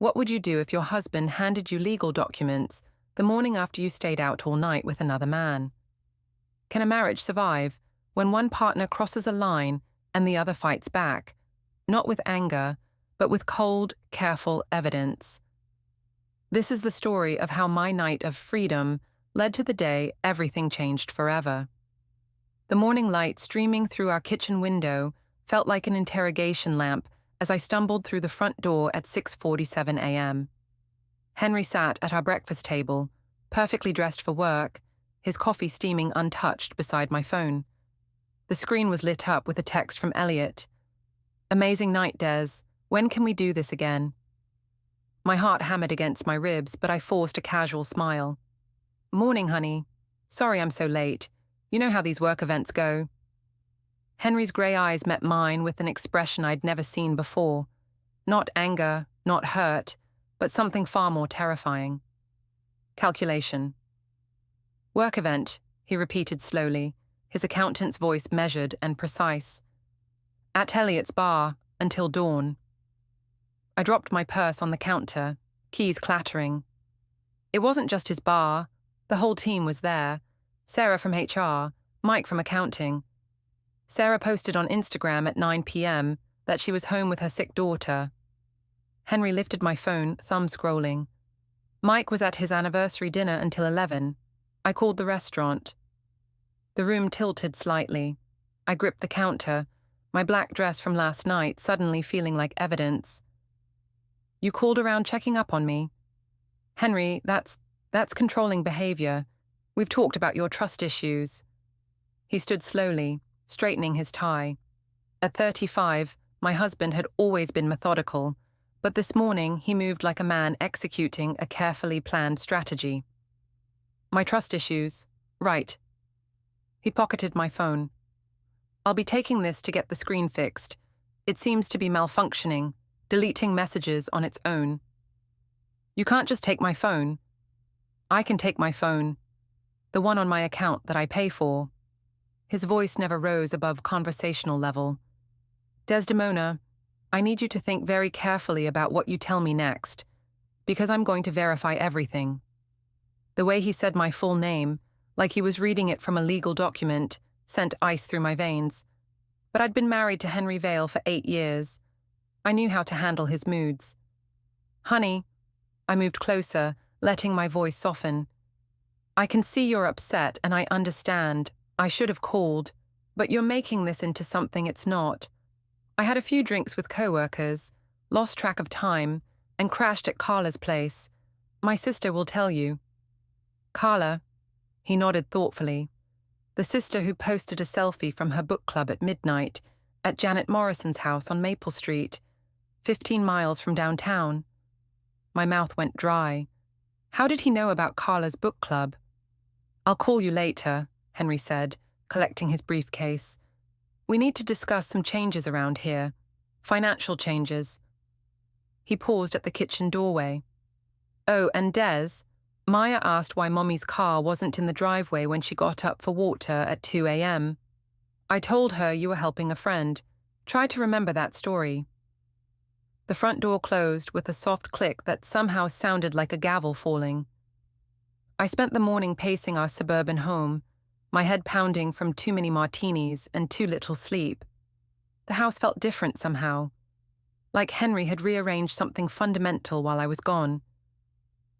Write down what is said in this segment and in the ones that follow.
What would you do if your husband handed you legal documents the morning after you stayed out all night with another man? Can a marriage survive when one partner crosses a line and the other fights back, not with anger, but with cold, careful evidence? This is the story of how my night of freedom led to the day everything changed forever. The morning light streaming through our kitchen window felt like an interrogation lamp as I stumbled through the front door at 6:47 a.m. Henry sat at our breakfast table, perfectly dressed for work, his coffee steaming untouched beside my phone. The screen was lit up with a text from Elliot. "Amazing night, Des. When can we do this again?" My heart hammered against my ribs, but I forced a casual smile. "Morning, honey. Sorry I'm so late. You know how these work events go." Henry's grey eyes met mine with an expression I'd never seen before. Not anger, not hurt, but something far more terrifying. Calculation. "Work event," he repeated slowly, his accountant's voice measured and precise. "At Elliot's bar, until dawn." I dropped my purse on the counter, keys clattering. It wasn't just his bar. The whole team was there. Sarah from HR, Mike from accounting. Sarah posted on Instagram at 9 p.m. that she was home with her sick daughter. Henry lifted my phone, thumb scrolling. Mike was at his anniversary dinner until 11. I called the restaurant. The room tilted slightly. I gripped the counter, my black dress from last night suddenly feeling like evidence. "You called around checking up on me?" "Henry, that's controlling behavior. We've talked about your trust issues." He stood slowly, straightening his tie. At 35, my husband had always been methodical, but this morning he moved like a man executing a carefully planned strategy. "My trust issues. Right." He pocketed my phone. "I'll be taking this to get the screen fixed. It seems to be malfunctioning, deleting messages on its own." "You can't just take my phone." "I can take my phone. The one on my account that I pay for." His voice never rose above conversational level. "Desdemona, I need you to think very carefully about what you tell me next, because I'm going to verify everything." The way he said my full name, like he was reading it from a legal document, sent ice through my veins. But I'd been married to Henry Vale for 8 years. I knew how to handle his moods. "Honey," I moved closer, letting my voice soften. "I can see you're upset and I understand. I should have called, but you're making this into something it's not. I had a few drinks with coworkers, lost track of time, and crashed at Carla's place. My sister will tell you." "Carla?" He nodded thoughtfully. "The sister who posted a selfie from her book club at midnight at Janet Morrison's house on Maple Street, 15 miles from downtown." My mouth went dry. How did he know about Carla's book club? "I'll call you later," Henry said, collecting his briefcase. "We need to discuss some changes around here. Financial changes." He paused at the kitchen doorway. "Oh, and Des, Maya asked why Mommy's car wasn't in the driveway when she got up for water at 2 a.m. I told her you were helping a friend. Try to remember that story." The front door closed with a soft click that somehow sounded like a gavel falling. I spent the morning pacing our suburban home, my head pounding from too many martinis and too little sleep. The house felt different somehow, like Henry had rearranged something fundamental while I was gone.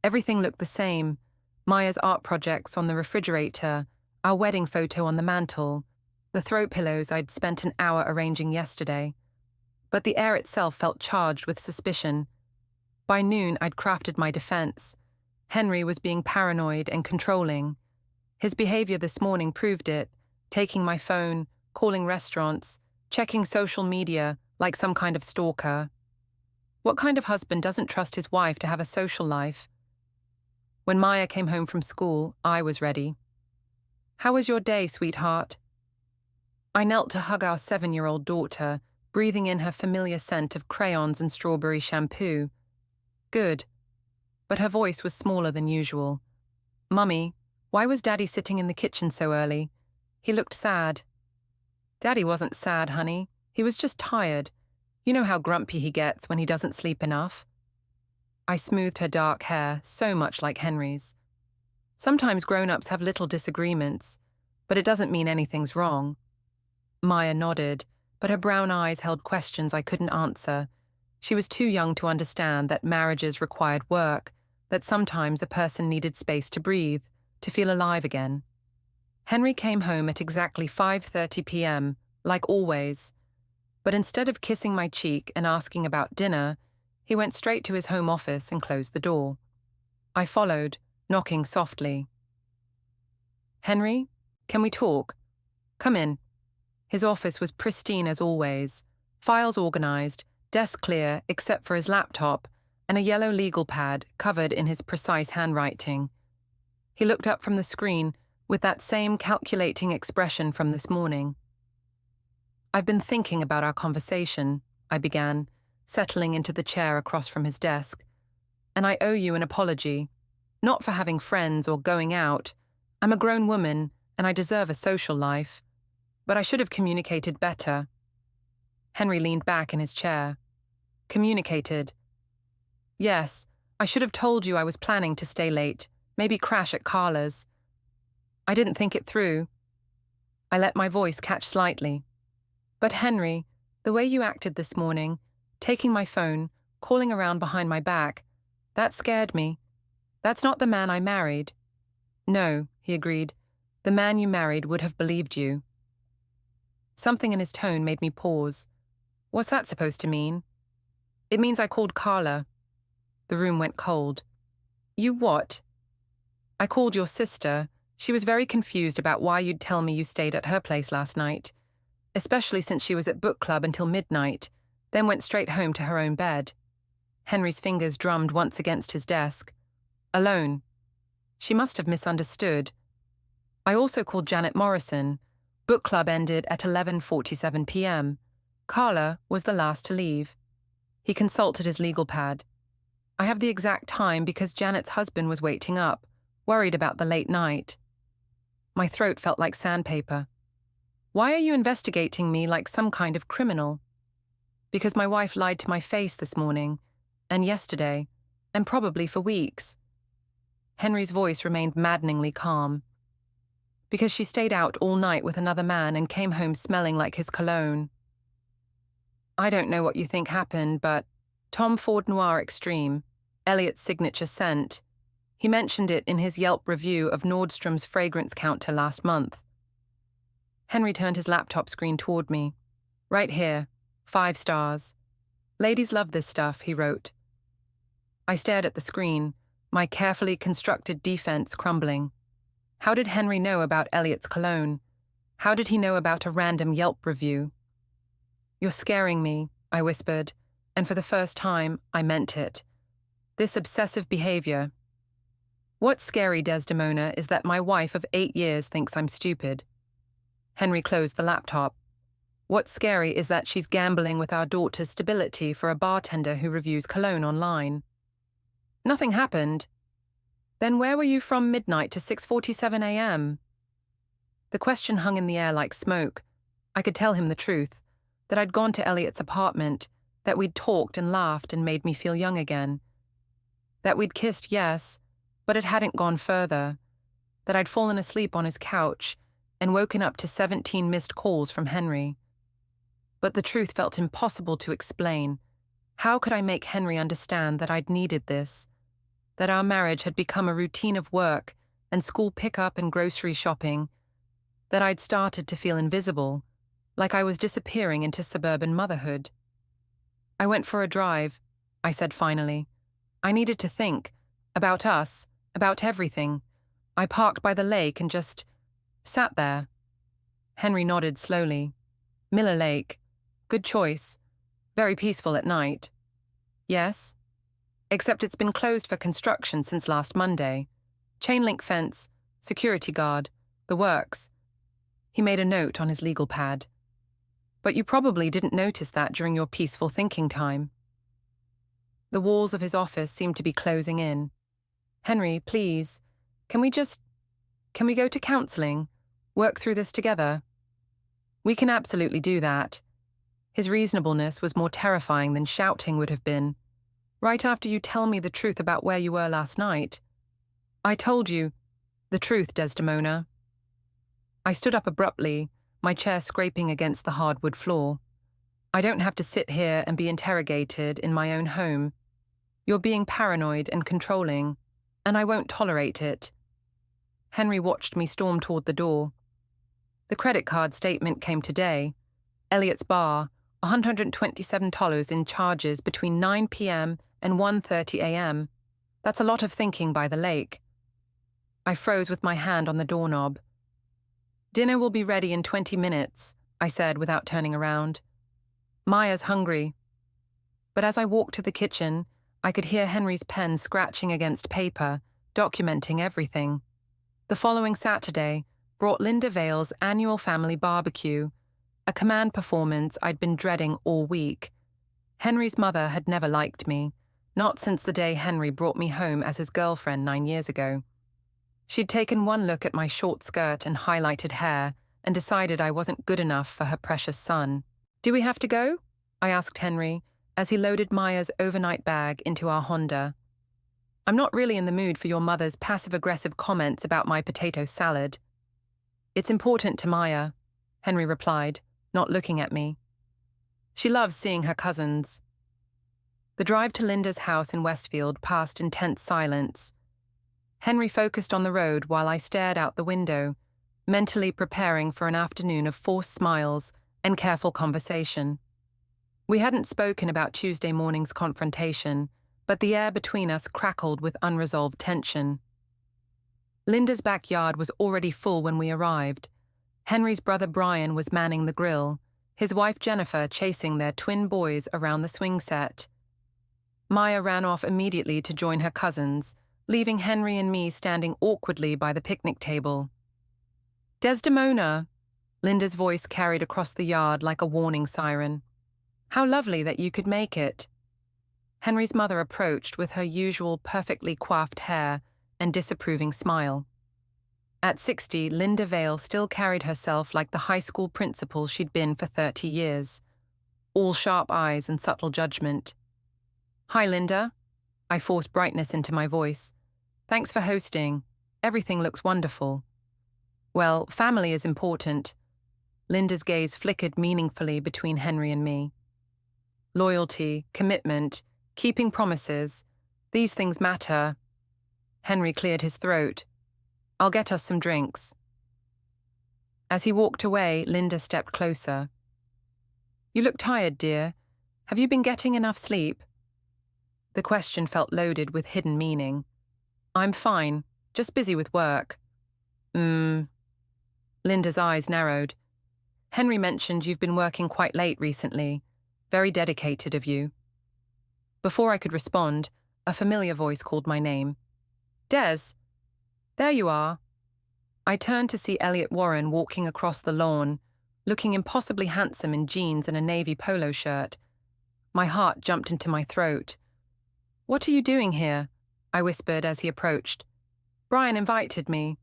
Everything looked the same: Maya's art projects on the refrigerator, our wedding photo on the mantel, the throw pillows I'd spent an hour arranging yesterday. But the air itself felt charged with suspicion. By noon, I'd crafted my defense. Henry was being paranoid and controlling. His behavior this morning proved it, taking my phone, calling restaurants, checking social media like some kind of stalker. What kind of husband doesn't trust his wife to have a social life? When Maya came home from school, I was ready. "How was your day, sweetheart?" I knelt to hug our 7-year-old daughter, breathing in her familiar scent of crayons and strawberry shampoo. "Good." But her voice was smaller than usual. "Mummy, why was Daddy sitting in the kitchen so early? He looked sad." "Daddy wasn't sad, honey. He was just tired. You know how grumpy he gets when he doesn't sleep enough." I smoothed her dark hair, so much like Henry's. Sometimes grown-ups have little disagreements, but it doesn't mean anything's wrong. Maya nodded, but her brown eyes held questions I couldn't answer. She was too young to understand that marriages required work, that sometimes a person needed space to breathe, to feel alive again. Henry came home at exactly 5:30 p.m., like always. But instead of kissing my cheek and asking about dinner, he went straight to his home office and closed the door. I followed, knocking softly. "Henry, can we talk? Come in." His office was pristine as always, files organized, desk clear except for his laptop, and a yellow legal pad covered in his precise handwriting. He looked up from the screen with that same calculating expression from this morning. "I've been thinking about our conversation," I began, settling into the chair across from his desk. "And I owe you an apology. Not for having friends or going out. I'm a grown woman, and I deserve a social life. But I should have communicated better." Henry leaned back in his chair. "Communicated?" "Yes, I should have told you I was planning to stay late, maybe crash at Carla's. I didn't think it through." I let my voice catch slightly. "But Henry, the way you acted this morning, taking my phone, calling around behind my back, that scared me. That's not the man I married." "No," he agreed. "The man you married would have believed you." Something in his tone made me pause. What's that supposed to mean? "It means I called Carla." The room went cold. "You what?" "I called your sister. She was very confused about why you'd tell me you stayed at her place last night, especially since she was at book club until midnight, then went straight home to her own bed." Henry's fingers drummed once against his desk. "Alone. She must have misunderstood. I also called Janet Morrison. Book club ended at 11:47 p.m. Carla was the last to leave." He consulted his legal pad. "I have the exact time because Janet's husband was waiting up, worried about the late night." My throat felt like sandpaper. "Why are you investigating me like some kind of criminal?" "Because my wife lied to my face this morning, and yesterday, and probably for weeks." Henry's voice remained maddeningly calm. "Because she stayed out all night with another man and came home smelling like his cologne." "I don't know what you think happened, but Tom Ford Noir Extreme, Elliot's signature scent. He mentioned it in his Yelp review of Nordstrom's fragrance counter last month." Henry turned his laptop screen toward me. "Right here, 5 stars. Ladies love this stuff," he wrote. I stared at the screen, my carefully constructed defense crumbling. How did Henry know about Elliot's cologne? How did he know about a random Yelp review? "You're scaring me," I whispered, and for the first time, I meant it. "This obsessive behavior. What's scary, Desdemona, is that my wife of 8 years thinks I'm stupid." Henry closed the laptop. "What's scary is that she's gambling with our daughter's stability for a bartender who reviews cologne online." "Nothing happened." "Then where were you from midnight to 6:47 a.m.? The question hung in the air like smoke. I could tell him the truth, that I'd gone to Elliot's apartment, that we'd talked and laughed and made me feel young again. That we'd kissed, yes, but it hadn't gone further. That I'd fallen asleep on his couch and woken up to 17 missed calls from Henry. But the truth felt impossible to explain. How could I make Henry understand that I'd needed this? That our marriage had become a routine of work and school pickup and grocery shopping? That I'd started to feel invisible, like I was disappearing into suburban motherhood? "I went for a drive," I said finally. "I needed to think. About us. About everything. I parked by the lake and just sat there." Henry nodded slowly. "Miller Lake. Good choice. Very peaceful at night." "Yes? Except it's been closed for construction since last Monday. Chain-link fence, security guard, the works." He made a note on his legal pad. "But you probably didn't notice that during your peaceful thinking time." The walls of his office seemed to be closing in. "Henry, please, can we go to counseling? Work through this together?" "We can absolutely do that." His reasonableness was more terrifying than shouting would have been. Right after you tell me the truth about where you were last night. I told you the truth, Desdemona. I stood up abruptly, my chair scraping against the hardwood floor. I don't have to sit here and be interrogated in my own home. You're being paranoid and controlling, and I won't tolerate it. Henry watched me storm toward the door. The credit card statement came today. Elliot's bar, $127 in charges between 9 p.m. and 1:30 a.m. That's a lot of thinking by the lake. I froze with my hand on the doorknob. Dinner will be ready in 20 minutes, I said without turning around. Maya's hungry. But as I walked to the kitchen, I could hear Henry's pen scratching against paper, documenting everything. The following Saturday brought Linda Vale's annual family barbecue, a command performance I'd been dreading all week. Henry's mother had never liked me, not since the day Henry brought me home as his girlfriend 9 years ago. She'd taken one look at my short skirt and highlighted hair and decided I wasn't good enough for her precious son. Do we have to go? I asked Henry as he loaded Maya's overnight bag into our Honda. I'm not really in the mood for your mother's passive-aggressive comments about my potato salad. It's important to Maya, Henry replied, not looking at me. She loves seeing her cousins. The drive to Linda's house in Westfield passed in tense silence. Henry focused on the road while I stared out the window, mentally preparing for an afternoon of forced smiles and careful conversation. We hadn't spoken about Tuesday morning's confrontation, but the air between us crackled with unresolved tension. Linda's backyard was already full when we arrived. Henry's brother Brian was manning the grill, his wife Jennifer chasing their twin boys around the swing set. Maya ran off immediately to join her cousins, leaving Henry and me standing awkwardly by the picnic table. Desdemona, Linda's voice carried across the yard like a warning siren. How lovely that you could make it. Henry's mother approached with her usual perfectly coiffed hair and disapproving smile. At 60, Linda Vale still carried herself like the high school principal she'd been for 30 years, all sharp eyes and subtle judgment. Hi, Linda. I forced brightness into my voice. Thanks for hosting. Everything looks wonderful. Well, family is important. Linda's gaze flickered meaningfully between Henry and me. Loyalty, commitment, keeping promises, these things matter. Henry cleared his throat. I'll get us some drinks. As he walked away, Linda stepped closer. You look tired, dear. Have you been getting enough sleep? The question felt loaded with hidden meaning. I'm fine, just busy with work. Linda's eyes narrowed. Henry mentioned you've been working quite late recently. Very dedicated of you. Before I could respond, a familiar voice called my name. Des! There you are. I turned to see Elliot Warren walking across the lawn, looking impossibly handsome in jeans and a navy polo shirt. My heart jumped into my throat. What are you doing here? I whispered as he approached. Brian invited me.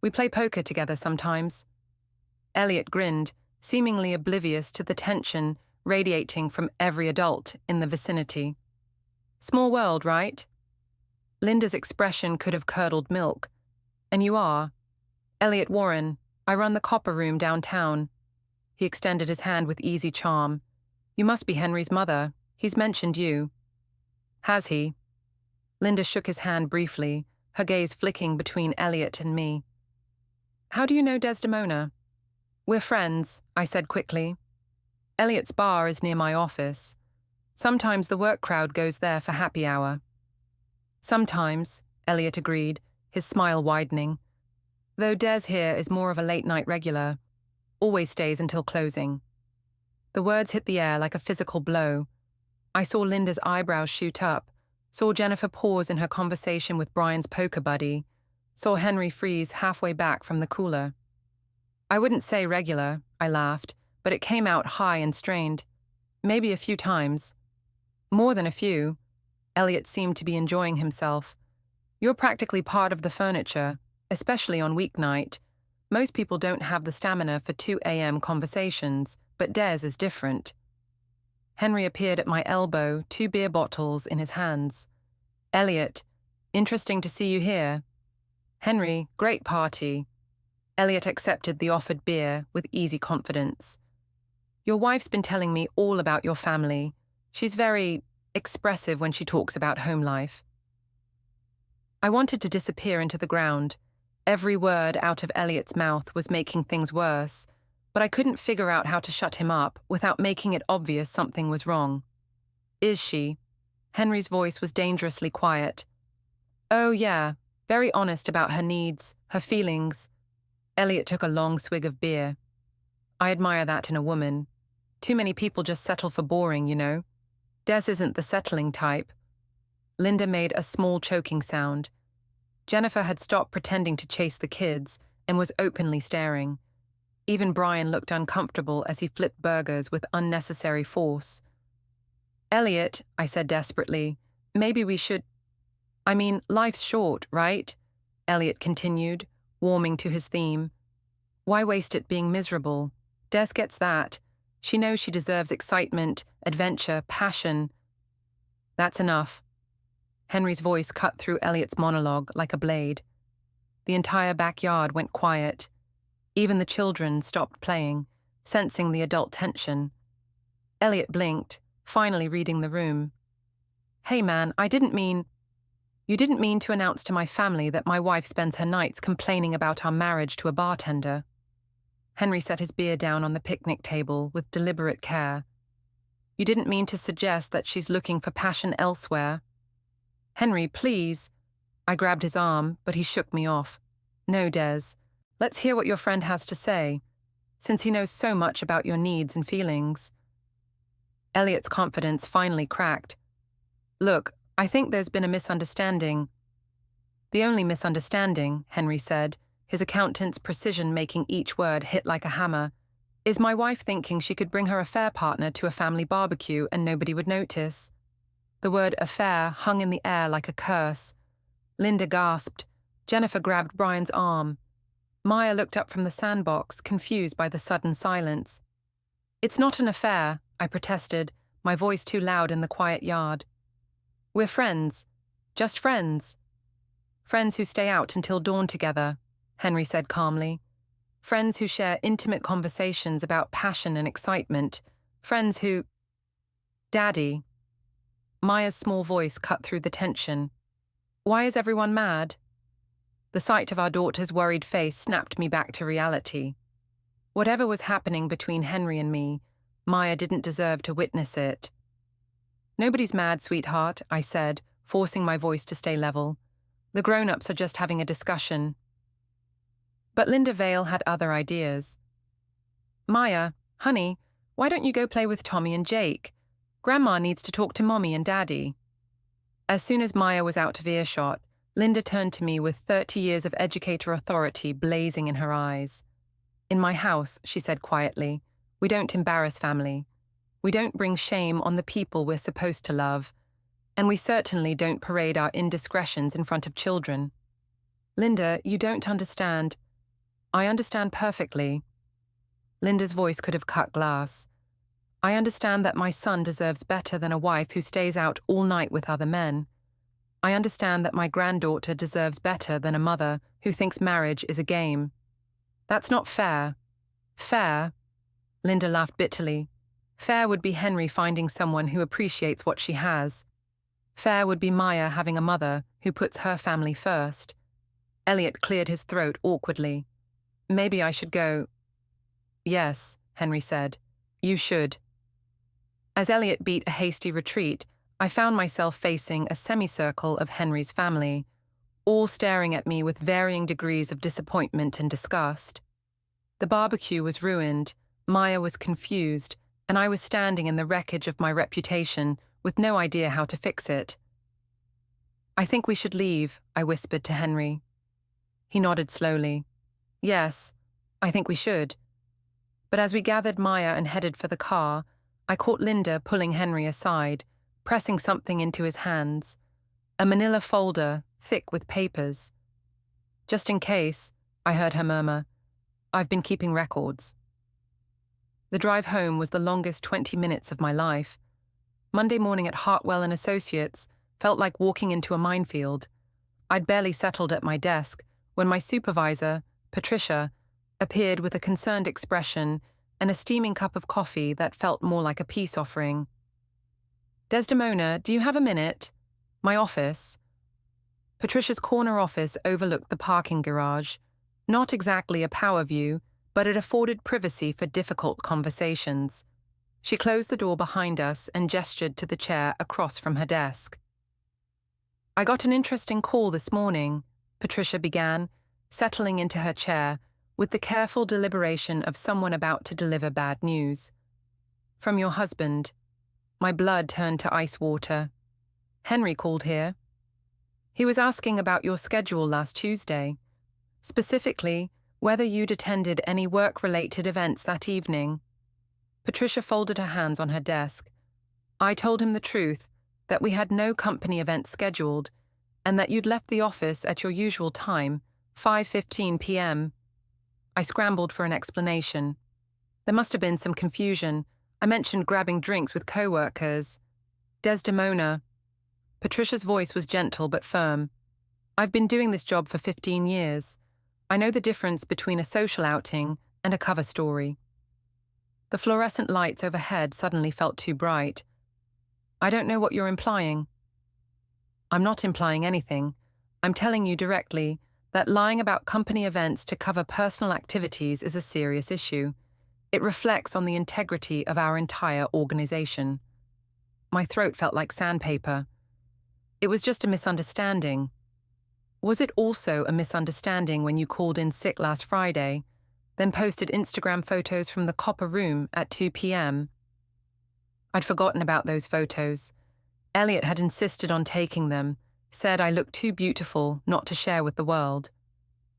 We play poker together sometimes. Elliot grinned, seemingly oblivious to the tension radiating from every adult in the vicinity. Small world, right? Linda's expression could have curdled milk. And you are. Elliot Warren, I run the Copper Room downtown. He extended his hand with easy charm. You must be Henry's mother. He's mentioned you. Has he? Linda shook his hand briefly, her gaze flicking between Elliot and me. How do you know Desdemona? We're friends, I said quickly. Elliot's bar is near my office. Sometimes the work crowd goes there for happy hour. Sometimes, Elliot agreed, his smile widening. Though Des here is more of a late-night regular, always stays until closing. The words hit the air like a physical blow. I saw Linda's eyebrows shoot up, saw Jennifer pause in her conversation with Brian's poker buddy, saw Henry freeze halfway back from the cooler. I wouldn't say regular, I laughed, but it came out high and strained. Maybe a few times. More than a few. Elliot seemed to be enjoying himself. You're practically part of the furniture, especially on weeknight. Most people don't have the stamina for 2 a.m. conversations, but Des is different. Henry appeared at my elbow, 2 beer bottles in his hands. Elliot, interesting to see you here. Henry, great party. Elliot accepted the offered beer with easy confidence. Your wife's been telling me all about your family. She's very expressive when she talks about home life. I wanted to disappear into the ground. Every word out of Elliot's mouth was making things worse, but I couldn't figure out how to shut him up without making it obvious something was wrong. Is she? Henry's voice was dangerously quiet. Oh, yeah, very honest about her needs, her feelings. Elliot took a long swig of beer. I admire that in a woman. Too many people just settle for boring, you know. Des isn't the settling type. Linda made a small choking sound. Jennifer had stopped pretending to chase the kids and was openly staring. Even Brian looked uncomfortable as he flipped burgers with unnecessary force. Elliot, I said desperately, maybe we should... I mean, life's short, right? Elliot continued, warming to his theme. Why waste it being miserable? Des gets that. She knows she deserves excitement, adventure, passion. That's enough. Henry's voice cut through Elliot's monologue like a blade. The entire backyard went quiet. Even the children stopped playing, sensing the adult tension. Elliot blinked, finally reading the room. Hey man, You didn't mean to announce to my family that my wife spends her nights complaining about our marriage to a bartender. Henry set his beer down on the picnic table with deliberate care. You didn't mean to suggest that she's looking for passion elsewhere. Henry, please. I grabbed his arm, but he shook me off. No, Des. Let's hear what your friend has to say, since he knows so much about your needs and feelings. Elliot's confidence finally cracked. Look, I think there's been a misunderstanding. The only misunderstanding, Henry said, his accountant's precision making each word hit like a hammer, is my wife thinking she could bring her affair partner to a family barbecue and nobody would notice. The word affair hung in the air like a curse. Linda gasped. Jennifer grabbed Brian's arm. Maya looked up from the sandbox, confused by the sudden silence. It's not an affair, I protested, my voice too loud in the quiet yard. We're friends. Just friends. Friends who stay out until dawn together, Henry said calmly. Friends who share intimate conversations about passion and excitement. Friends who... Daddy. Maya's small voice cut through the tension. Why is everyone mad? The sight of our daughter's worried face snapped me back to reality. Whatever was happening between Henry and me, Maya didn't deserve to witness it. Nobody's mad, sweetheart, I said, forcing my voice to stay level. The grown-ups are just having a discussion. But Linda Vale had other ideas. Maya, honey, why don't you go play with Tommy and Jake? Grandma needs to talk to Mommy and Daddy. As soon as Maya was out of earshot, Linda turned to me with 30 years of educator authority blazing in her eyes. In my house, she said quietly, we don't embarrass family. We don't bring shame on the people we're supposed to love. And we certainly don't parade our indiscretions in front of children. Linda, you don't understand. I understand perfectly. Linda's voice could have cut glass. I understand that my son deserves better than a wife who stays out all night with other men. I understand that my granddaughter deserves better than a mother who thinks marriage is a game. That's not fair. Fair? Linda laughed bitterly. Fair would be Henry finding someone who appreciates what she has. Fair would be Maya having a mother who puts her family first. Elliot cleared his throat awkwardly. Maybe I should go. Yes, Henry said. You should. As Elliot beat a hasty retreat, I found myself facing a semicircle of Henry's family, all staring at me with varying degrees of disappointment and disgust. The barbecue was ruined, Maya was confused, and I was standing in the wreckage of my reputation with no idea how to fix it. I think we should leave, I whispered to Henry. He nodded slowly. Yes, I think we should. But as we gathered Maya and headed for the car, I caught Linda pulling Henry aside, pressing something into his hands. A manila folder, thick with papers. Just in case, I heard her murmur, I've been keeping records. The drive home was the longest 20 minutes of my life. Monday morning at Hartwell and Associates felt like walking into a minefield. I'd barely settled at my desk when my supervisor, Patricia, appeared with a concerned expression and a steaming cup of coffee that felt more like a peace offering. "Desdemona, do you have a minute? My office." Patricia's corner office overlooked the parking garage. Not exactly a power view, but it afforded privacy for difficult conversations. She closed the door behind us and gestured to the chair across from her desk. "I got an interesting call this morning," Patricia began, settling into her chair with the careful deliberation of someone about to deliver bad news. "From your husband." My blood turned to ice water. "Henry called here. He was asking about your schedule last Tuesday, specifically whether you'd attended any work-related events that evening." Patricia folded her hands on her desk. "I told him the truth, that we had no company events scheduled, and that you'd left the office at your usual time, 5:15 p.m. I scrambled for an explanation. There must have been some confusion. I mentioned grabbing drinks with co-workers. "Desdemona." Patricia's voice was gentle but firm. "I've been doing this job for 15 years. I know the difference between a social outing and a cover story." The fluorescent lights overhead suddenly felt too bright. "I don't know what you're implying." "I'm not implying anything. I'm telling you directly that lying about company events to cover personal activities is a serious issue. It reflects on the integrity of our entire organization." My throat felt like sandpaper. "It was just a misunderstanding." "Was it also a misunderstanding when you called in sick last Friday, then posted Instagram photos from the copper room at 2 p.m. I'd forgotten about those photos. Elliot had insisted on taking them, said I looked too beautiful not to share with the world.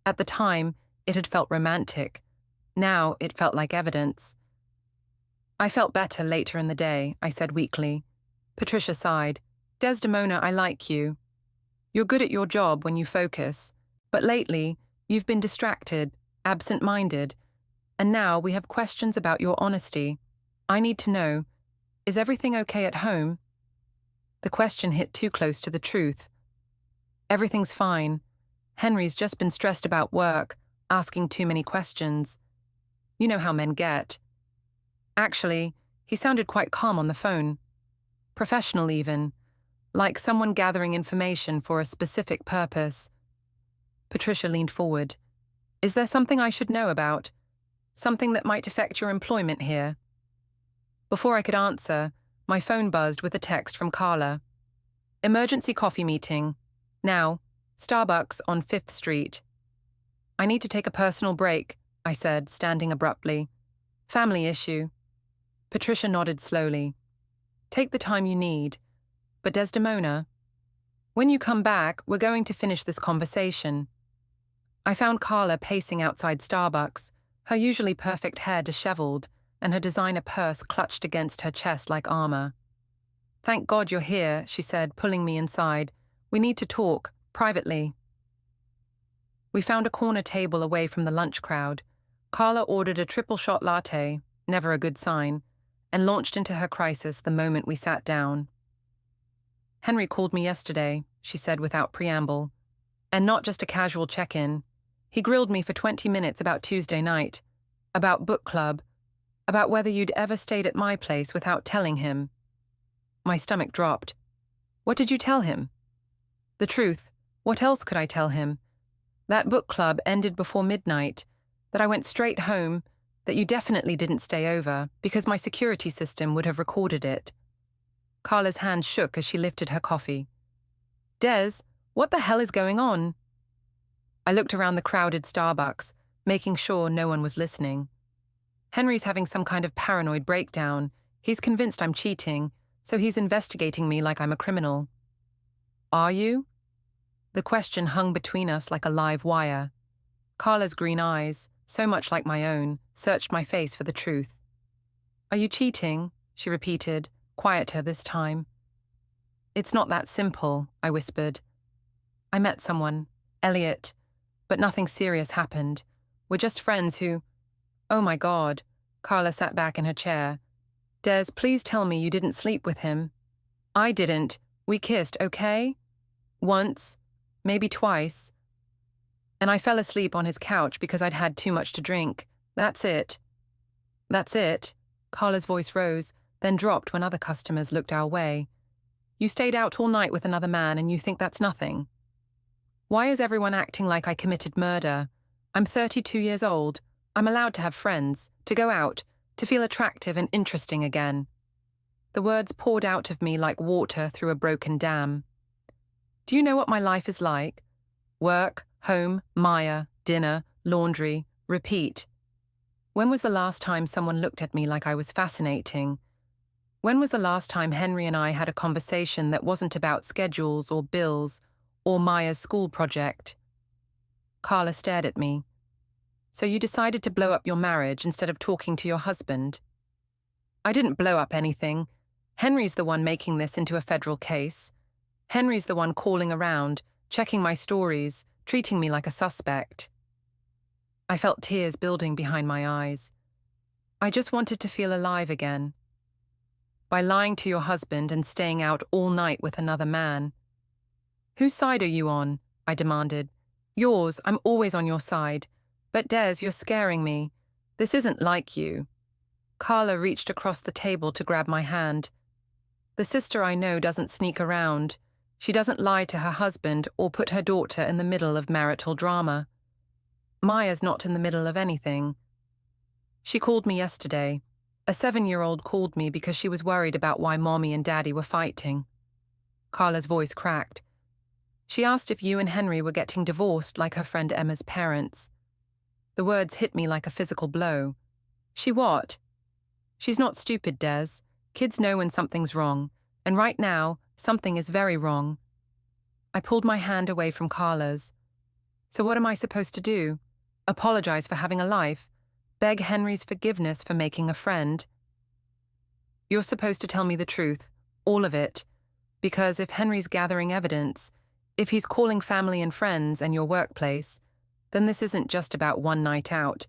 At the time, it had felt romantic. Now it felt like evidence. "I felt better later in the day," I said weakly. Patricia sighed. "Desdemona, I like you. You're good at your job when you focus, but lately, you've been distracted, absent-minded, and now we have questions about your honesty. I need to know, is everything okay at home?" The question hit too close to the truth. "Everything's fine. Henry's just been stressed about work, asking too many questions. You know how men get." Actually, he sounded quite calm on the phone. Professional even, like someone gathering information for a specific purpose. Patricia leaned forward. "Is there something I should know about? Something that might affect your employment here?" Before I could answer, my phone buzzed with a text from Carla. "Emergency coffee meeting. Now, Starbucks on 5th Street. "I need to take a personal break," I said, standing abruptly. "Family issue." Patricia nodded slowly. "Take the time you need. But Desdemona, when you come back, we're going to finish this conversation." I found Carla pacing outside Starbucks, her usually perfect hair disheveled and her designer purse clutched against her chest like armor. "Thank God you're here," she said, pulling me inside. "We need to talk, privately." We found a corner table away from the lunch crowd. Carla ordered a triple-shot latte, never a good sign, and launched into her crisis the moment we sat down. "Henry called me yesterday," she said without preamble. "And not just a casual check-in. He grilled me for 20 minutes about Tuesday night, about book club, about whether you'd ever stayed at my place without telling him." My stomach dropped. "What did you tell him?" "The truth. What else could I tell him? That book club ended before midnight, that I went straight home, that you definitely didn't stay over because my security system would have recorded it." Carla's hand shook as she lifted her coffee. "Des, what the hell is going on?" I looked around the crowded Starbucks, making sure no one was listening. "Henry's having some kind of paranoid breakdown. He's convinced I'm cheating, so he's investigating me like I'm a criminal." "Are you?" The question hung between us like a live wire. Carla's green eyes, so much like my own, searched my face for the truth. "Are you cheating?" she repeated, quieter this time. "It's not that simple," I whispered. "I met someone, Elliot, but nothing serious happened. We're just friends who—" "Oh my God." Carla sat back in her chair. "Des, please tell me you didn't sleep with him. I didn't. We kissed, okay? Once, maybe twice. And I fell asleep on his couch because I'd had too much to drink. That's it. That's it. Carla's voice rose, then dropped when other customers looked our way. You stayed out all night with another man and you think that's nothing? Why is everyone acting like I committed murder? I'm 32 years old. I'm allowed to have friends, to go out, to feel attractive and interesting again. The words poured out of me like water through a broken dam. Do you know what my life is like? Work, home, Maya, dinner, laundry, repeat. When was the last time someone looked at me like I was fascinating? When was the last time Henry and I had a conversation that wasn't about schedules or bills or Maya's school project? Carla stared at me. So you decided to blow up your marriage instead of talking to your husband? I didn't blow up anything. Henry's the one making this into a federal case. Henry's the one calling around, checking my stories, treating me like a suspect. I felt tears building behind my eyes. I just wanted to feel alive again. By lying to your husband and staying out all night with another man. Whose side are you on? I demanded. Yours, I'm always on your side. But Des, you're scaring me. This isn't like you. Carla reached across the table to grab my hand. The sister I know doesn't sneak around. She doesn't lie to her husband or put her daughter in the middle of marital drama. Maya's not in the middle of anything. She called me yesterday. A 7-year-old called me because she was worried about why Mommy and Daddy were fighting. Carla's voice cracked. She asked if you and Henry were getting divorced like her friend Emma's parents. The words hit me like a physical blow. She what? She's not stupid, Des. Kids know when something's wrong, and right now, something is very wrong. I pulled my hand away from Carla's. So what am I supposed to do? Apologize for having a life? Beg Henry's forgiveness for making a friend? You're supposed to tell me the truth, all of it, because if Henry's gathering evidence, if he's calling family and friends and your workplace, then this isn't just about one night out.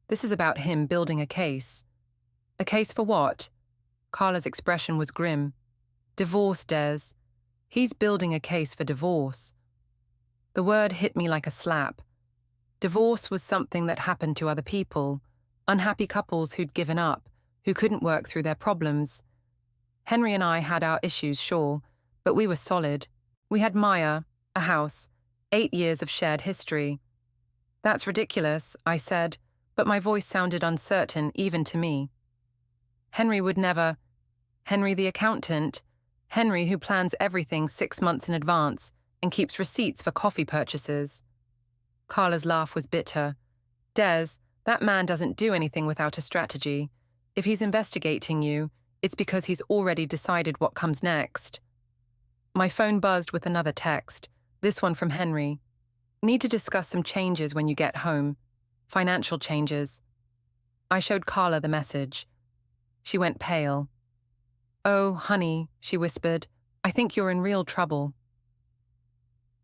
This is about him building a case. A case for what? Carla's expression was grim. Divorce, Des. He's building a case for divorce. The word hit me like a slap. Divorce was something that happened to other people, unhappy couples who'd given up, who couldn't work through their problems. Henry and I had our issues, sure, but we were solid. We had Maya, a house, 8 years of shared history. That's ridiculous, I said, but my voice sounded uncertain even to me. Henry would never. Henry the accountant. Henry who plans everything 6 months in advance and keeps receipts for coffee purchases. Carla's laugh was bitter. Des, that man doesn't do anything without a strategy. If he's investigating you, it's because he's already decided what comes next. My phone buzzed with another text, this one from Henry. Need to discuss some changes when you get home. Financial changes. I showed Carla the message. She went pale. Oh, honey, she whispered, I think you're in real trouble.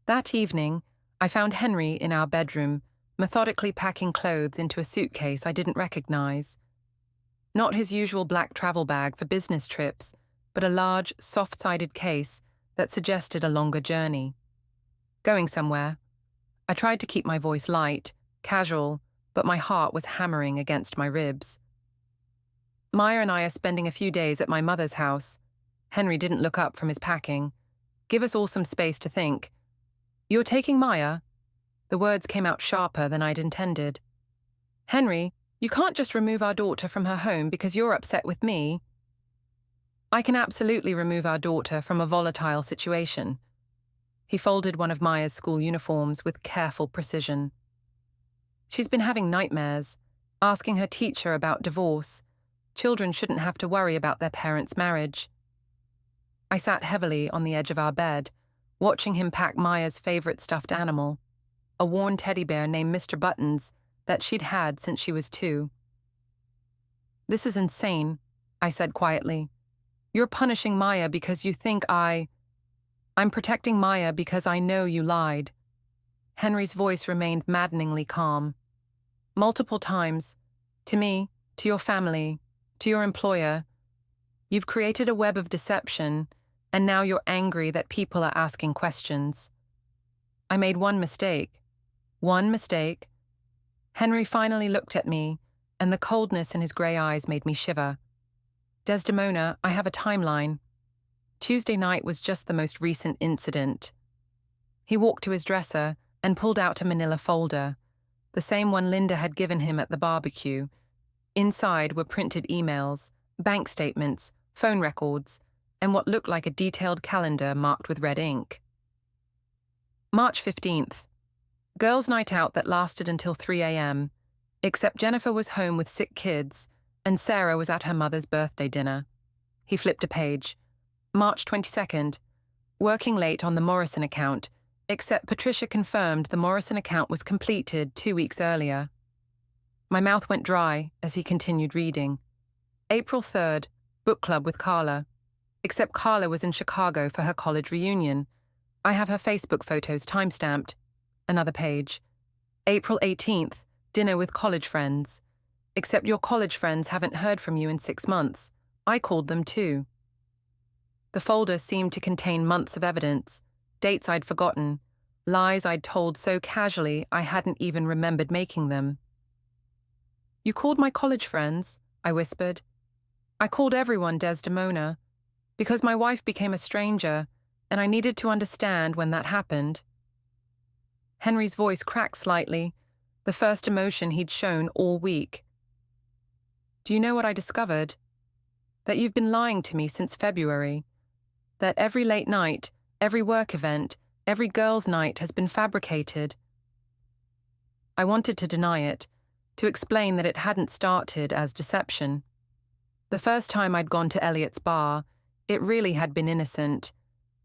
That evening, I found Henry in our bedroom, methodically packing clothes into a suitcase I didn't recognize. Not his usual black travel bag for business trips, but a large, soft-sided case that suggested a longer journey. Going somewhere. I tried to keep my voice light, casual, but my heart was hammering against my ribs. Maya and I are spending a few days at my mother's house. Henry didn't look up from his packing. Give us all some space to think. You're taking Maya? The words came out sharper than I'd intended. Henry, you can't just remove our daughter from her home because you're upset with me. I can absolutely remove our daughter from a volatile situation. He folded one of Maya's school uniforms with careful precision. She's been having nightmares, asking her teacher about divorce. Children shouldn't have to worry about their parents' marriage. I sat heavily on the edge of our bed, watching him pack Maya's favorite stuffed animal, a worn teddy bear named Mr. Buttons that she'd had since she was 2. This is insane, I said quietly. You're punishing Maya because you think I'm protecting Maya because I know you lied. Henry's voice remained maddeningly calm. Multiple times. To me, to your family, to your employer. You've created a web of deception, and now you're angry that people are asking questions. I made one mistake. One mistake. Henry finally looked at me, and the coldness in his grey eyes made me shiver. Desdemona, I have a timeline. Tuesday night was just the most recent incident. He walked to his dresser and pulled out a manila folder, the same one Linda had given him at the barbecue. Inside were printed emails, bank statements, phone records, and what looked like a detailed calendar marked with red ink. March 15th. Girls' night out that lasted until 3 a.m., except Jennifer was home with sick kids and Sarah was at her mother's birthday dinner. He flipped a page. March 22nd. Working late on the Morrison account, except Patricia confirmed the Morrison account was completed 2 weeks earlier. My mouth went dry as he continued reading. April 3rd. Book club with Carla. Except Carla was in Chicago for her college reunion. I have her Facebook photos timestamped. Another page. April 18th. Dinner with college friends. Except your college friends haven't heard from you in 6 months. I called them too. The folder seemed to contain months of evidence, dates I'd forgotten, lies I'd told so casually I hadn't even remembered making them. You called my college friends, I whispered. I called everyone Desdemona, because my wife became a stranger, and I needed to understand when that happened. Henry's voice cracked slightly, the first emotion he'd shown all week. Do you know what I discovered? That you've been lying to me since February. That every late night, every work event, every girls' night has been fabricated. I wanted to deny it, to explain that it hadn't started as deception. The first time I'd gone to Elliot's bar, it really had been innocent,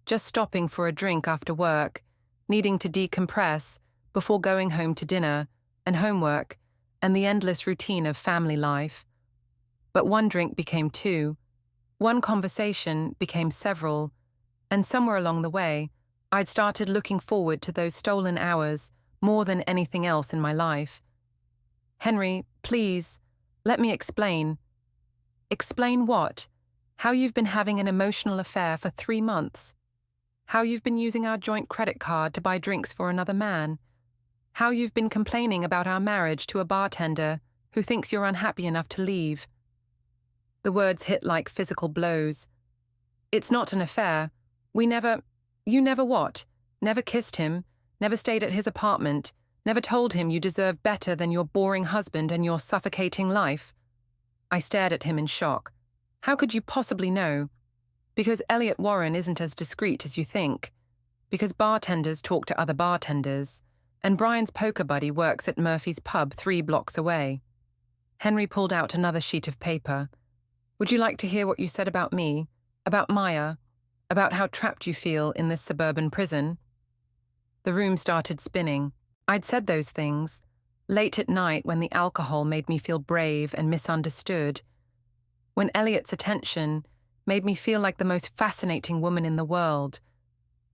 just stopping for a drink after work, needing to decompress before going home to dinner and homework and the endless routine of family life. But one drink became two, one conversation became several, and somewhere along the way, I'd started looking forward to those stolen hours more than anything else in my life. Henry, please, let me explain. Explain what? How you've been having an emotional affair for 3 months. How you've been using our joint credit card to buy drinks for another man. How you've been complaining about our marriage to a bartender who thinks you're unhappy enough to leave. The words hit like physical blows. It's not an affair. You never what? Never kissed him, never stayed at his apartment, never told him you deserve better than your boring husband and your suffocating life. I stared at him in shock. How could you possibly know? Because Elliot Warren isn't as discreet as you think. Because bartenders talk to other bartenders. And Brian's poker buddy works at Murphy's pub 3 blocks away. Henry pulled out another sheet of paper. Would you like to hear what you said about me, about Maya, about how trapped you feel in this suburban prison? The room started spinning. I'd said those things, late at night when the alcohol made me feel brave and misunderstood, when Elliot's attention made me feel like the most fascinating woman in the world.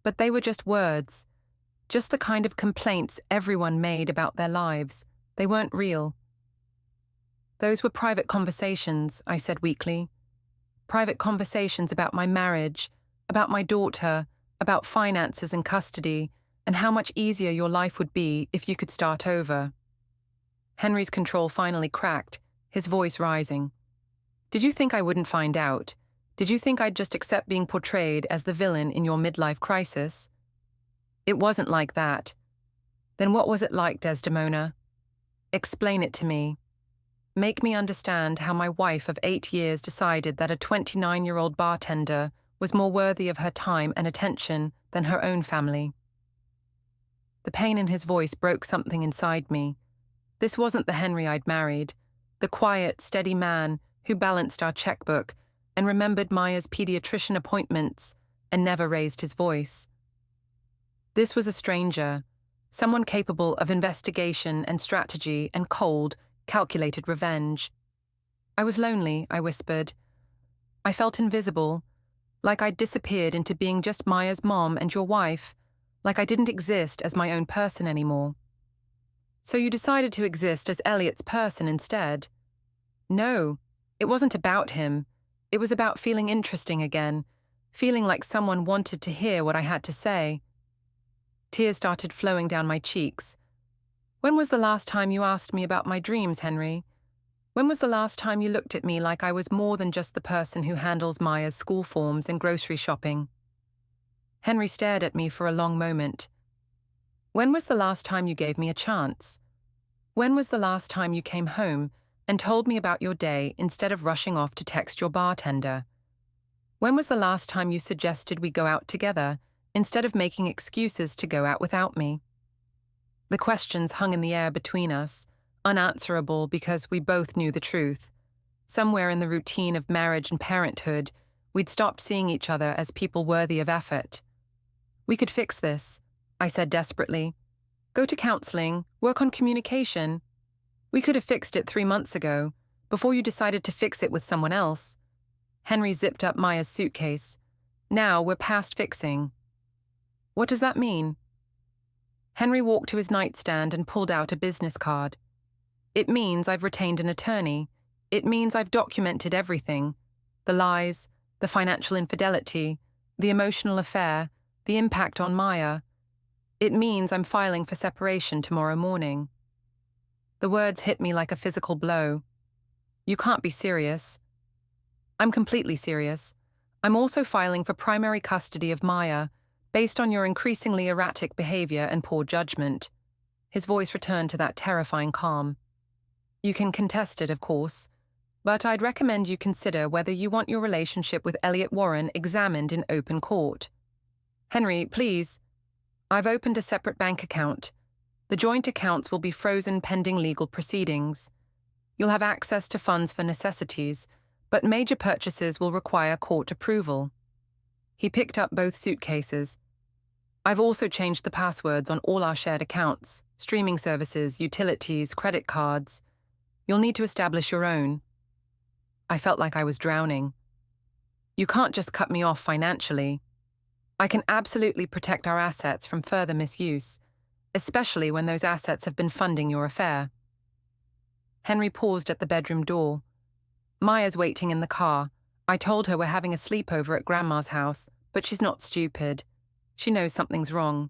But they were just words, just the kind of complaints everyone made about their lives. They weren't real. Those were private conversations, I said weakly. Private conversations about my marriage, about my daughter, about finances and custody, and how much easier your life would be if you could start over. Henry's control finally cracked, his voice rising. Did you think I wouldn't find out? Did you think I'd just accept being portrayed as the villain in your midlife crisis? It wasn't like that. Then what was it like, Desdemona? Explain it to me. Make me understand how my wife of 8 years decided that a 29-year-old bartender was more worthy of her time and attention than her own family. The pain in his voice broke something inside me. This wasn't the Henry I'd married, the quiet, steady man who balanced our checkbook and remembered Maya's pediatrician appointments and never raised his voice. This was a stranger, someone capable of investigation and strategy and cold, calculated revenge. I was lonely, I whispered. I felt invisible, like I'd disappeared into being just Maya's mom and your wife, like I didn't exist as my own person anymore. So you decided to exist as Elliot's person instead? No, it wasn't about him. It was about feeling interesting again, feeling like someone wanted to hear what I had to say. Tears started flowing down my cheeks. When was the last time you asked me about my dreams, Henry? When was the last time you looked at me like I was more than just the person who handles Maya's school forms and grocery shopping? Henry stared at me for a long moment. When was the last time you gave me a chance? When was the last time you came home and told me about your day instead of rushing off to text your bartender? When was the last time you suggested we go out together instead of making excuses to go out without me? The questions hung in the air between us, unanswerable because we both knew the truth. Somewhere in the routine of marriage and parenthood, we'd stopped seeing each other as people worthy of effort. We could fix this, I said desperately. Go to counseling, work on communication. We could have fixed it 3 months ago, before you decided to fix it with someone else. Henry zipped up Maya's suitcase. Now we're past fixing. What does that mean? Henry walked to his nightstand and pulled out a business card. It means I've retained an attorney. It means I've documented everything. The lies, the financial infidelity, the emotional affair, the impact on Maya. It means I'm filing for separation tomorrow morning. The words hit me like a physical blow. You can't be serious. I'm completely serious. I'm also filing for primary custody of Maya, based on your increasingly erratic behavior and poor judgment. His voice returned to that terrifying calm. You can contest it, of course, but I'd recommend you consider whether you want your relationship with Elliot Warren examined in open court. Henry, please. I've opened a separate bank account. The joint accounts will be frozen pending legal proceedings. You'll have access to funds for necessities, but major purchases will require court approval. He picked up both suitcases. I've also changed the passwords on all our shared accounts, streaming services, utilities, credit cards. You'll need to establish your own. I felt like I was drowning. You can't just cut me off financially. I can absolutely protect our assets from further misuse, especially when those assets have been funding your affair. Henry paused at the bedroom door. Maya's waiting in the car. I told her we're having a sleepover at Grandma's house, but she's not stupid. She knows something's wrong.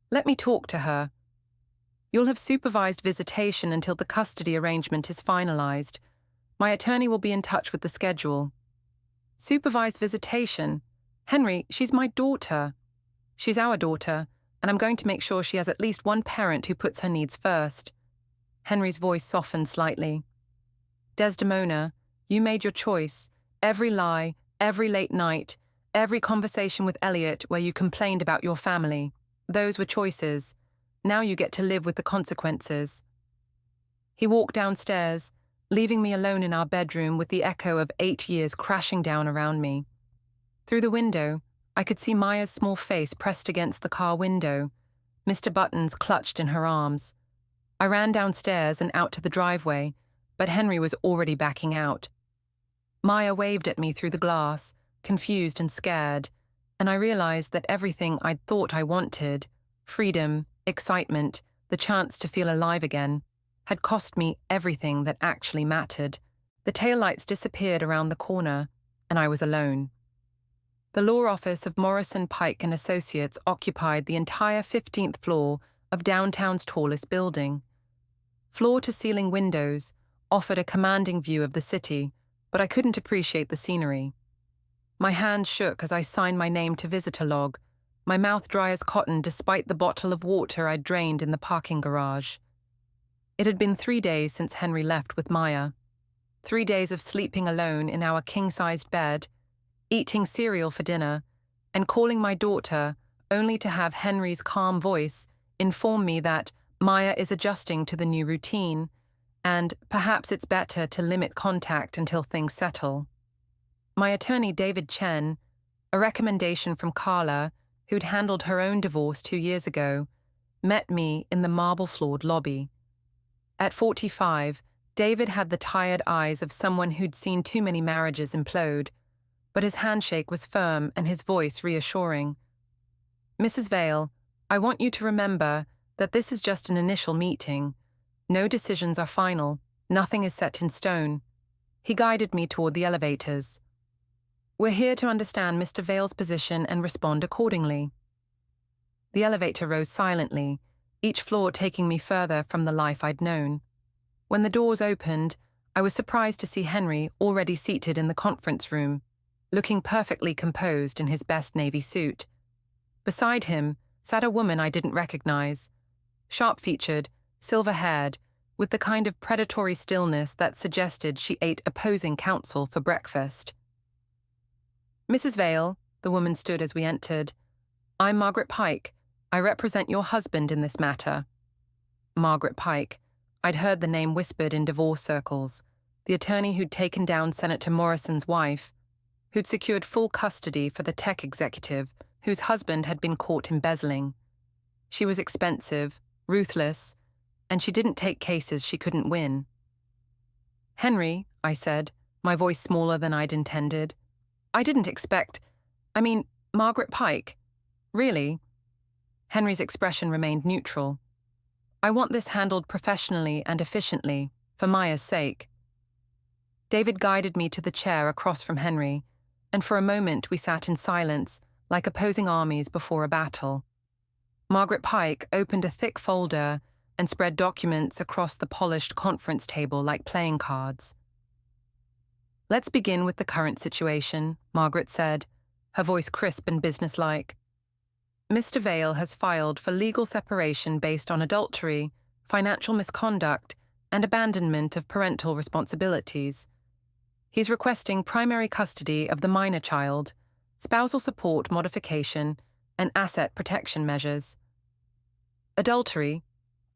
Let me talk to her. You'll have supervised visitation until the custody arrangement is finalized. My attorney will be in touch with the schedule. Supervised visitation? Henry, she's my daughter. She's our daughter, and I'm going to make sure she has at least one parent who puts her needs first. Henry's voice softened slightly. Desdemona, you made your choice. Every lie, every late night, every conversation with Elliot where you complained about your family. Those were choices. Now you get to live with the consequences. He walked downstairs, leaving me alone in our bedroom with the echo of 8 years crashing down around me. Through the window, I could see Maya's small face pressed against the car window, Mr. Buttons clutched in her arms. I ran downstairs and out to the driveway, but Henry was already backing out. Maya waved at me through the glass, confused and scared, and I realized that everything I'd thought I wanted, freedom, excitement, the chance to feel alive again, had cost me everything that actually mattered. The taillights disappeared around the corner, and I was alone. The law office of Morrison, Pike and Associates occupied the entire 15th floor of downtown's tallest building. Floor-to-ceiling windows offered a commanding view of the city, but I couldn't appreciate the scenery. My hands shook as I signed my name to visitor log, my mouth dry as cotton despite the bottle of water I'd drained in the parking garage. It had been 3 days since Henry left with Maya. 3 days of sleeping alone in our king-sized bed, eating cereal for dinner, and calling my daughter only to have Henry's calm voice inform me that Maya is adjusting to the new routine, and perhaps it's better to limit contact until things settle. My attorney David Chen, a recommendation from Carla, who'd handled her own divorce 2 years ago, met me in the marble-floored lobby. At 45, David had the tired eyes of someone who'd seen too many marriages implode, but his handshake was firm and his voice reassuring. Mrs. Vale, I want you to remember that this is just an initial meeting. No decisions are final. Nothing is set in stone. He guided me toward the elevators. We're here to understand Mr. Vale's position and respond accordingly. The elevator rose silently, each floor taking me further from the life I'd known. When the doors opened, I was surprised to see Henry already seated in the conference room, looking perfectly composed in his best navy suit. Beside him sat a woman I didn't recognize, sharp-featured, silver-haired, with the kind of predatory stillness that suggested she ate opposing counsel for breakfast. "Mrs. Vale," the woman stood as we entered. "I'm Margaret Pike. I represent your husband in this matter." Margaret Pike. I'd heard the name whispered in divorce circles, the attorney who'd taken down Senator Morrison's wife, who'd secured full custody for the tech executive whose husband had been caught embezzling. She was expensive, ruthless, and she didn't take cases she couldn't win. "Henry," I said, my voice smaller than I'd intended. "I didn't expect... Margaret Pike. Really?" Henry's expression remained neutral. "I want this handled professionally and efficiently, for Maya's sake." David guided me to the chair across from Henry, and for a moment we sat in silence, like opposing armies before a battle. Margaret Pike opened a thick folder and spread documents across the polished conference table like playing cards. "Let's begin with the current situation," Margaret said, her voice crisp and businesslike. "Mr. Vale has filed for legal separation based on adultery, financial misconduct, and abandonment of parental responsibilities. He's requesting primary custody of the minor child, spousal support modification, and asset protection measures." "Adultery?"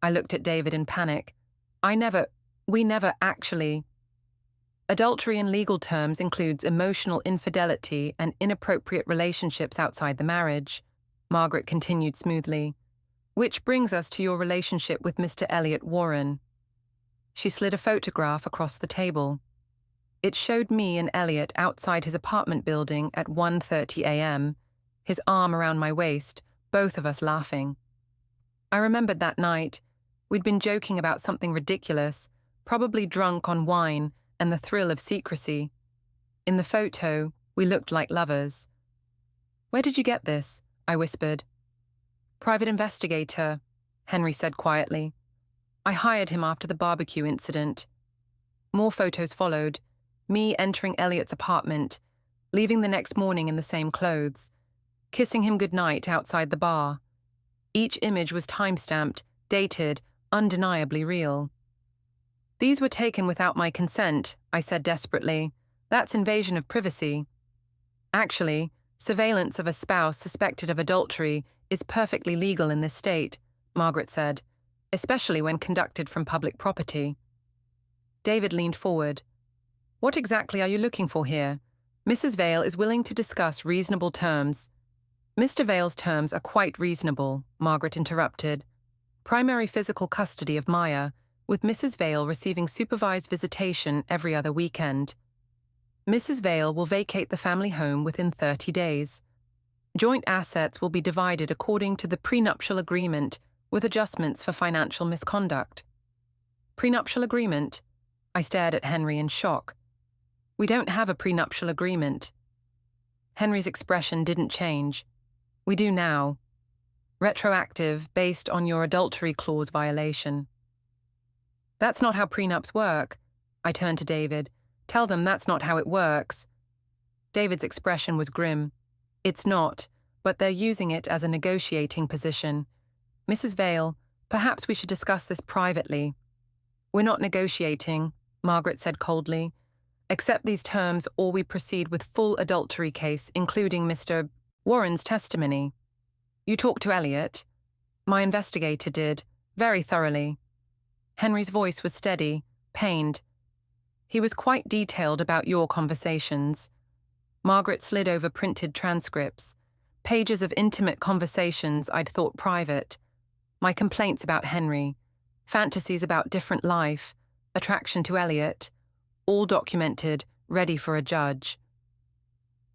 I looked at David in panic. We never actually... "Adultery in legal terms includes emotional infidelity and inappropriate relationships outside the marriage," Margaret continued smoothly. "Which brings us to your relationship with Mr. Elliot Warren." She slid a photograph across the table. It showed me and Elliot outside his apartment building at 1:30 a.m., his arm around my waist, both of us laughing. I remembered that night. We'd been joking about something ridiculous, probably drunk on wine and the thrill of secrecy. In the photo, we looked like lovers. "Where did you get this?" I whispered. "Private investigator," Henry said quietly. "I hired him after the barbecue incident." More photos followed, me entering Elliot's apartment, leaving the next morning in the same clothes, kissing him goodnight outside the bar. Each image was time-stamped, dated, undeniably real. "These were taken without my consent," I said desperately. "That's invasion of privacy." "Actually, surveillance of a spouse suspected of adultery is perfectly legal in this state," Margaret said, "especially when conducted from public property." David leaned forward. "What exactly are you looking for here? Mrs. Vale is willing to discuss reasonable terms." "Mr. Vale's terms are quite reasonable," Margaret interrupted. "Primary physical custody of Maya, with Mrs. Vale receiving supervised visitation every other weekend. Mrs. Vale will vacate the family home within 30 days. Joint assets will be divided according to the prenuptial agreement, with adjustments for financial misconduct." "Prenuptial agreement?" I stared at Henry in shock. "We don't have a prenuptial agreement." Henry's expression didn't change. "We do now. Retroactive, based on your adultery clause violation." "That's not how prenups work." I turned to David. "Tell them that's not how it works." David's expression was grim. "It's not, but they're using it as a negotiating position. Mrs. Vale, perhaps we should discuss this privately." "We're not negotiating," Margaret said coldly. "Accept these terms or we proceed with full adultery case, including Mr. Warren's testimony." "You talked to Elliot?" "My investigator did, very thoroughly." Henry's voice was steady, pained. "He was quite detailed about your conversations." Margaret slid over printed transcripts, pages of intimate conversations I'd thought private. My complaints about Henry, fantasies about different life, attraction to Elliot, all documented, ready for a judge.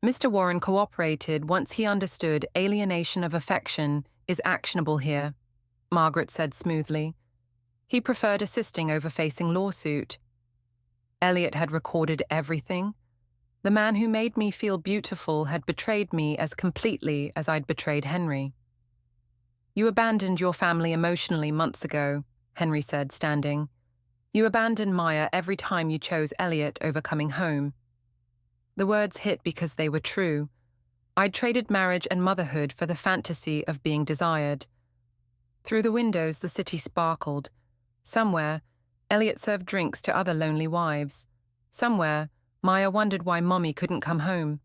"Mr. Warren cooperated once he understood alienation of affection is actionable here," Margaret said smoothly. "He preferred assisting over facing lawsuit." Elliot had recorded everything. The man who made me feel beautiful had betrayed me as completely as I'd betrayed Henry. You abandoned your family emotionally months ago, Henry said, standing. You abandoned Maya every time you chose Elliot over coming home. The words hit because they were true. I'd traded marriage and motherhood for the fantasy of being desired. Through the windows, the city sparkled. Somewhere, Elliot served drinks to other lonely wives. Somewhere, Maya wondered why Mommy couldn't come home.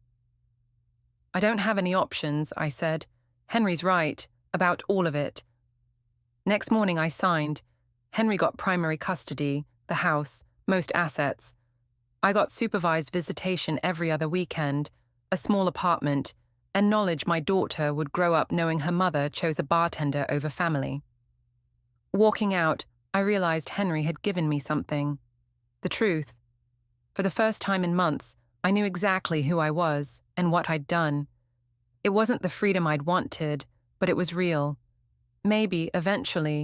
I don't have any options, I said. Henry's right, about all of it. Next morning I signed. Henry got primary custody, the house, most assets. I got supervised visitation every other weekend, a small apartment, and knowledge my daughter would grow up knowing her mother chose a bartender over family. Walking out, I realized Henry had given me something. The truth. For the first time in months, I knew exactly who I was and what I'd done. It wasn't the freedom I'd wanted, but it was real. Maybe, eventually,